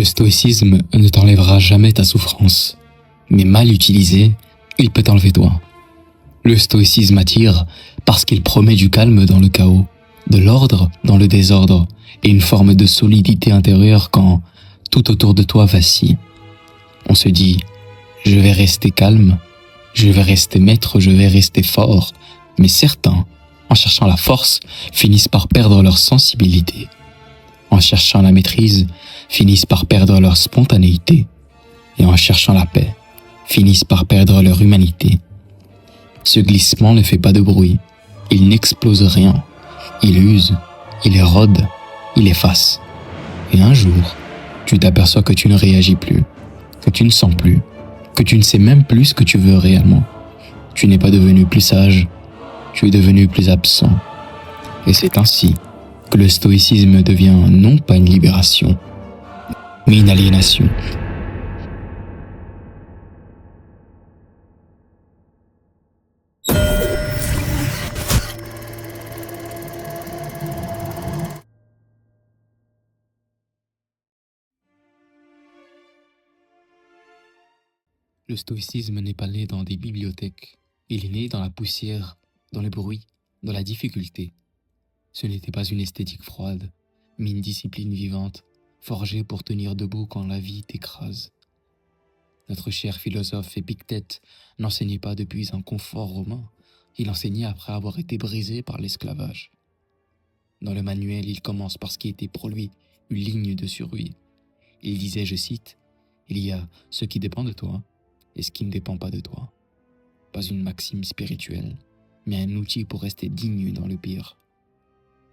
Le stoïcisme ne t'enlèvera jamais ta souffrance, mais mal utilisé, il peut t'enlever toi. Le stoïcisme attire parce qu'il promet du calme dans le chaos, de l'ordre dans le désordre et une forme de solidité intérieure quand tout autour de toi vacille. On se dit « je vais rester calme, je vais rester maître, je vais rester fort », mais certains, en cherchant la force, finissent par perdre leur sensibilité. En cherchant la maîtrise, finissent par perdre leur spontanéité. Et en cherchant la paix, finissent par perdre leur humanité. Ce glissement ne fait pas de bruit, il n'explose rien. Il use, il érode, il efface. Et un jour, tu t'aperçois que tu ne réagis plus, que tu ne sens plus, que tu ne sais même plus ce que tu veux réellement. Tu n'es pas devenu plus sage, tu es devenu plus absent. Et c'est ainsi que le stoïcisme devient non pas une libération, mais une aliénation. Le stoïcisme n'est pas né dans des bibliothèques, il est né dans la poussière, dans le bruit, dans la difficulté. Ce n'était pas une esthétique froide, mais une discipline vivante, forgée pour tenir debout quand la vie t'écrase. Notre cher philosophe Épictète n'enseignait pas depuis un confort romain, il enseignait après avoir été brisé par l'esclavage. Dans le manuel, il commence par ce qui était pour lui une ligne de survie. Il disait, je cite, « Il y a ce qui dépend de toi et ce qui ne dépend pas de toi. » Pas une maxime spirituelle, mais un outil pour rester digne dans le pire.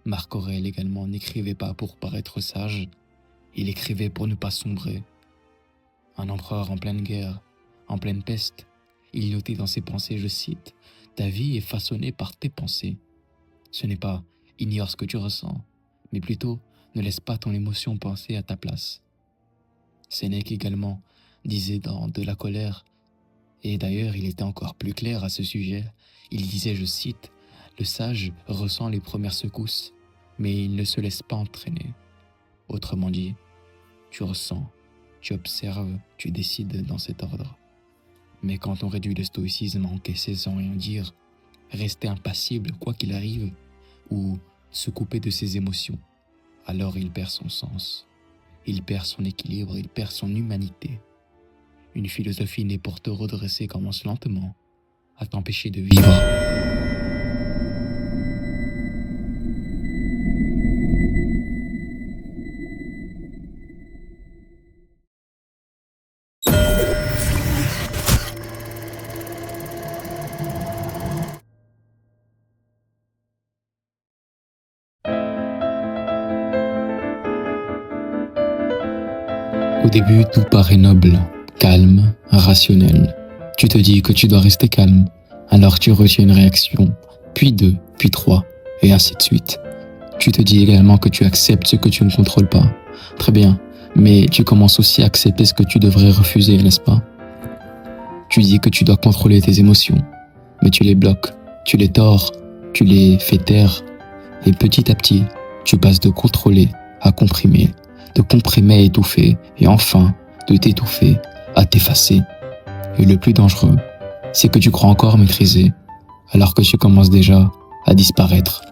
Marc Aurèle également n'écrivait pas pour paraître sage, il écrivait pour ne pas sombrer. Un empereur en pleine guerre, en pleine peste, il notait dans ses pensées, je cite, « Ta vie est façonnée par tes pensées. » Ce n'est pas « ignore ce que tu ressens », mais plutôt « ne laisse pas ton émotion penser à ta place ». Sénèque également disait dans De la colère, et d'ailleurs il était encore plus clair à ce sujet, il disait, je cite, « Le sage ressent les premières secousses, mais il ne se laisse pas entraîner. » Autrement dit, tu ressens, tu observes, tu décides dans cet ordre. Mais quand on réduit le stoïcisme à encaisser sans rien dire, rester impassible quoi qu'il arrive, ou se couper de ses émotions, alors il perd son sens, il perd son équilibre, il perd son humanité. Une philosophie née pour te redresser commence lentement à t'empêcher de vivre. Au début, tout paraît noble, calme, rationnel. Tu te dis que tu dois rester calme, alors tu retiens une réaction, puis deux, puis trois, et ainsi de suite. Tu te dis également que tu acceptes ce que tu ne contrôles pas. Très bien, mais tu commences aussi à accepter ce que tu devrais refuser, n'est-ce pas? Tu dis que tu dois contrôler tes émotions, mais tu les bloques, tu les tords, tu les fais taire, et petit à petit, tu passes de contrôler à comprimer, de comprimer à étouffer, et enfin, de t'étouffer à t'effacer. Et le plus dangereux, c'est que tu crois encore maîtriser, alors que tu commences déjà à disparaître.